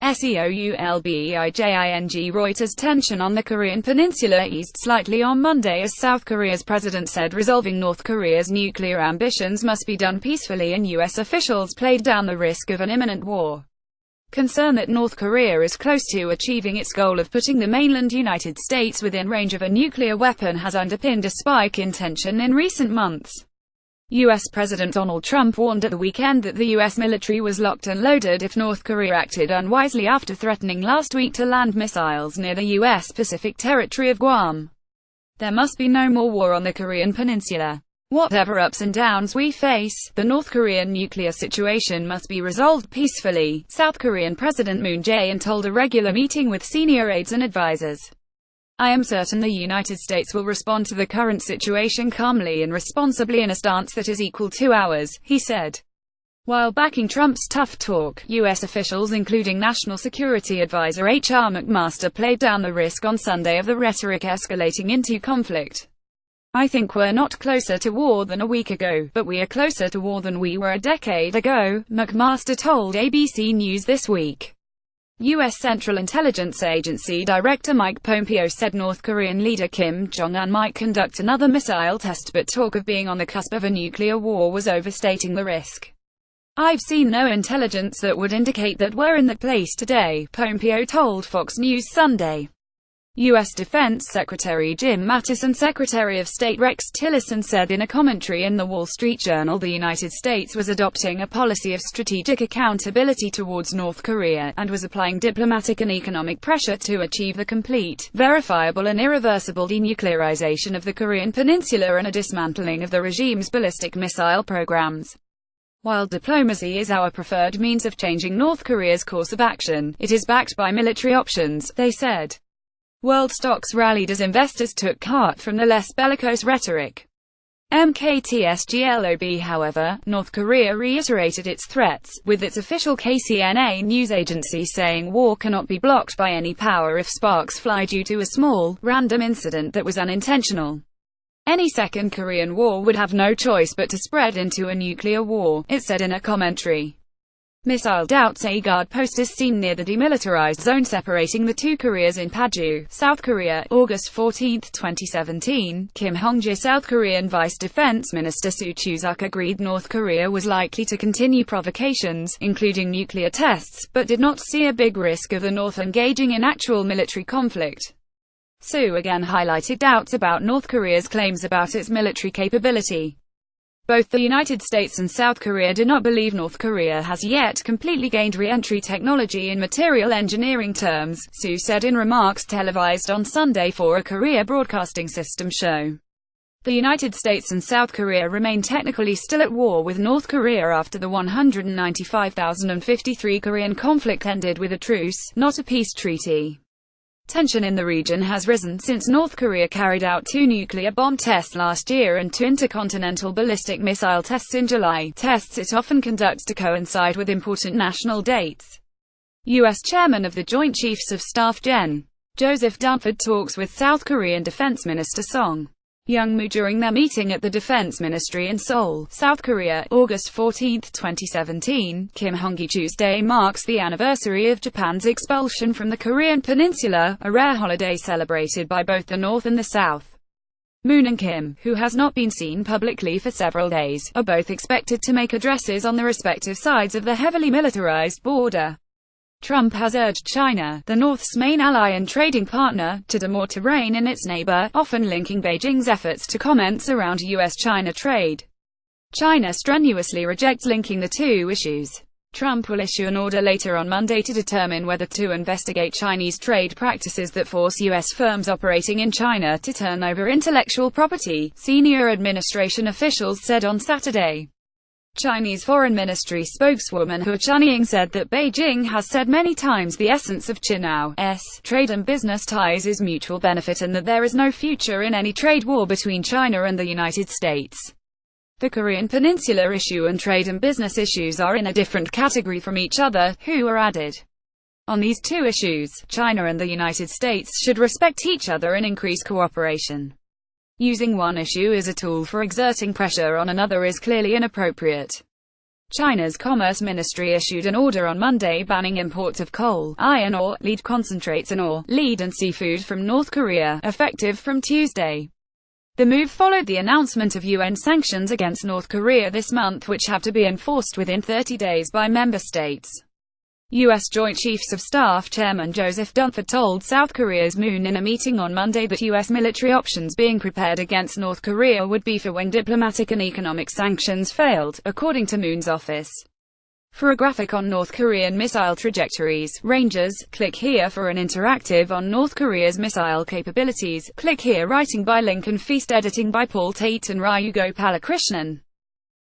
Seoulbeijing. Reuters. Tension on the Korean peninsula eased slightly on Monday as South Korea's president said resolving North Korea's nuclear ambitions must be done peacefully, and U.S. officials played down the risk of an imminent war. Concern that North Korea is close to achieving its goal of putting the mainland United States within range of a nuclear weapon has underpinned a spike in tension in recent months. U.S. President Donald Trump warned at the weekend that the U.S. military was locked and loaded if North Korea acted unwisely after threatening last week to land missiles near the U.S. Pacific territory of Guam. There must be no more war on the Korean peninsula. Whatever ups and downs we face, the North Korean nuclear situation must be resolved peacefully, South Korean President Moon Jae-in told a regular meeting with senior aides and advisors. I am certain the United States will respond to the current situation calmly and responsibly in a stance that is equal to ours, he said. While backing Trump's tough talk, U.S. officials including National Security Advisor H.R. McMaster played down the risk on Sunday of the rhetoric escalating into conflict. I think we're not closer to war than a week ago, but we are closer to war than we were a decade ago, McMaster told ABC News This Week. U.S. Central Intelligence Agency Director Mike Pompeo said North Korean leader Kim Jong-un might conduct another missile test, but talk of being on the cusp of a nuclear war was overstating the risk. I've seen no intelligence that would indicate that we're in that place today, Pompeo told Fox News Sunday. U.S. Defense Secretary Jim Mattis and Secretary of State Rex Tillerson said in a commentary in The Wall Street Journal the United States was adopting a policy of strategic accountability towards North Korea, and was applying diplomatic and economic pressure to achieve the complete, verifiable and irreversible denuclearization of the Korean peninsula and a dismantling of the regime's ballistic missile programs. While diplomacy is our preferred means of changing North Korea's course of action, it is backed by military options, they said. World stocks rallied as investors took heart from the less bellicose rhetoric. MKTSGLOB. However, North Korea reiterated its threats, with its official KCNA news agency saying war cannot be blocked by any power if sparks fly due to a small, random incident that was unintentional. Any second Korean war would have no choice but to spread into a nuclear war, it said in a commentary. Missile doubts. A guard post is seen near the demilitarized zone separating the two Koreas in Paju, South Korea, August 14, 2017. Kim Hong-jae, South Korean Vice Defense Minister Soo Choo-suk agreed North Korea was likely to continue provocations, including nuclear tests, but did not see a big risk of the North engaging in actual military conflict. Soo again highlighted doubts about North Korea's claims about its military capability. Both the United States and South Korea do not believe North Korea has yet completely gained re-entry technology in material engineering terms, Soo said in remarks televised on Sunday for a Korea Broadcasting System show. The United States and South Korea remain technically still at war with North Korea after the 195,053 Korean conflict ended with a truce, not a peace treaty. Tension in the region has risen since North Korea carried out 2 nuclear bomb tests last year and 2 intercontinental ballistic missile tests in July, tests it often conducts to coincide with important national dates. U.S. Chairman of the Joint Chiefs of Staff Gen. Joseph Dunford talks with South Korean Defense Minister Song Young-moo during their meeting at the Defense Ministry in Seoul, South Korea, August 14, 2017. Kim Hong-gi. Tuesday marks the anniversary of Japan's expulsion from the Korean peninsula, a rare holiday celebrated by both the North and the South. Moon and Kim, who has not been seen publicly for several days, are both expected to make addresses on the respective sides of the heavily militarized border. Trump has urged China, the North's main ally and trading partner, to do more to rein in its neighbor, often linking Beijing's efforts to comments around U.S.-China trade. China strenuously rejects linking the two issues. Trump will issue an order later on Monday to determine whether to investigate Chinese trade practices that force U.S. firms operating in China to turn over intellectual property, senior administration officials said on Saturday. Chinese Foreign Ministry spokeswoman Hu Chunying said that Beijing has said many times the essence of China's trade and business ties is mutual benefit and that there is no future in any trade war between China and the United States. The Korean Peninsula issue and trade and business issues are in a different category from each other, Hu added. On these two issues, China and the United States should respect each other and increase cooperation. Using one issue as a tool for exerting pressure on another is clearly inappropriate. China's Commerce Ministry issued an order on Monday banning imports of coal, iron ore, lead concentrates and ore, lead and seafood from North Korea, effective from Tuesday. The move followed the announcement of UN sanctions against North Korea this month, which have to be enforced within 30 days by member states. U.S. Joint Chiefs of Staff Chairman Joseph Dunford told South Korea's Moon in a meeting on Monday that U.S. military options being prepared against North Korea would be for when diplomatic and economic sanctions failed, according to Moon's office. For a graphic on North Korean missile trajectories, ranges, click here. For an interactive on North Korea's missile capabilities, click here. Writing by Lincoln Feast, editing by Paul Tate and Ryu Gopalakrishnan.